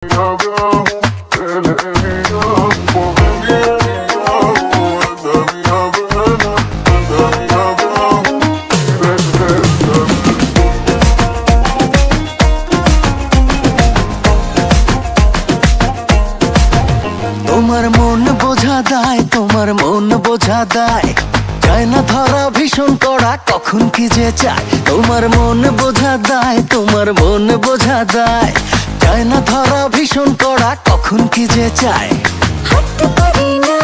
তোমার মন বোঝা দায়, তোমার মন বোঝা দায়, চায় না ধরা ভীষণ কড়া, কখন কি যে চায়। তোমার মন বোঝা দায়, তোমার মন বোঝা দায়, চায় না ধরা ভীষণ কড়া, কখন কি যে চায়। হাঁটতে পারি না,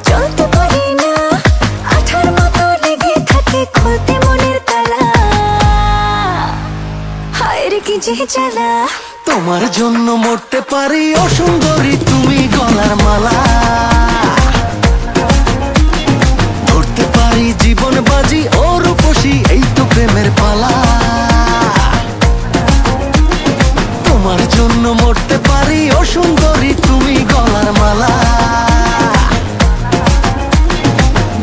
চলতে পারি না, আঠার মতো লেগে থাকে খুলতে মনের তালা। হায় রে কি যে জ্বালা। তোমার জন্য মরতে পারি ও সুন্দরী তুমি গলার মালা। ধরতে পারি জীবন বাজি ও রূপসী, এই তো প্রেমের পালা। তোমার জন্য মরতে পারি ও সুন্দরী তুমি গলার মালা।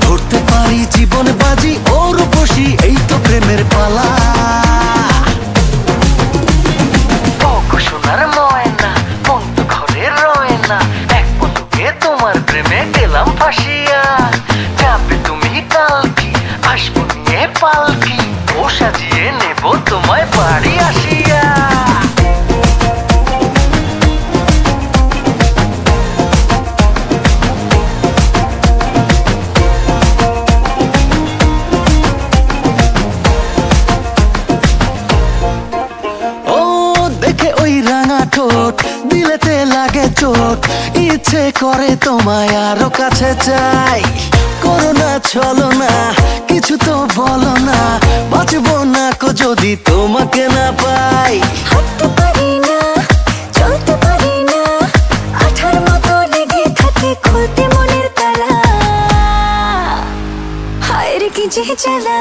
ধরতে পারি জীবন বাজি ও রূপসী, এই তো প্রেমের পালা। সোনার ময়না মন তো ঘরে রয় না, এক পলকে তোমার প্রেমে গেলাম ফাঁসিয়া। যাবে তুমি কালকি, আসবো নিয়ে পালকি, ও সাজিয়ে নেব তোমায় বাড়ি আসিয়া। দিলেতে লাগে চোট, ইচ্ছে করে তোমায় আরো কাছে চাই। করো না চলো না, কিছু তো বলো না, বাঁচবো না কো যদি তোমাকে না পাই। হাঁটতে পারি না, চলতে পারি না, আঠার মতো লেগে থাকে খুলতে মনের তালা। হায় রে কি যে জ্বালা।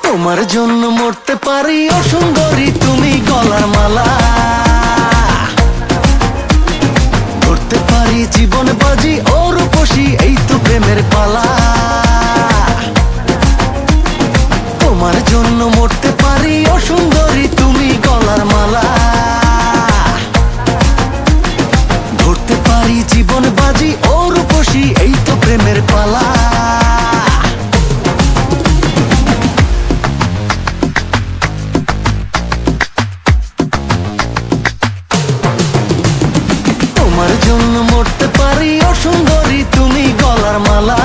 তোমার জন্য মরতে পারি ও সুন্দরী তুমি গলার মালা। ধরতে পারি জীবন বাজি ও রূপসী, এই তো প্রেমের পালা। তোমার জন্য মরতে পারি ও সুন্দরী তুমি গলার মালা। ধরতে পারি জীবন বাজি ও রূপসী, এই তো প্রেমের পালা। তোমার জন্য মরতে পারি ও সুন্দরী তুমি গলার মালা।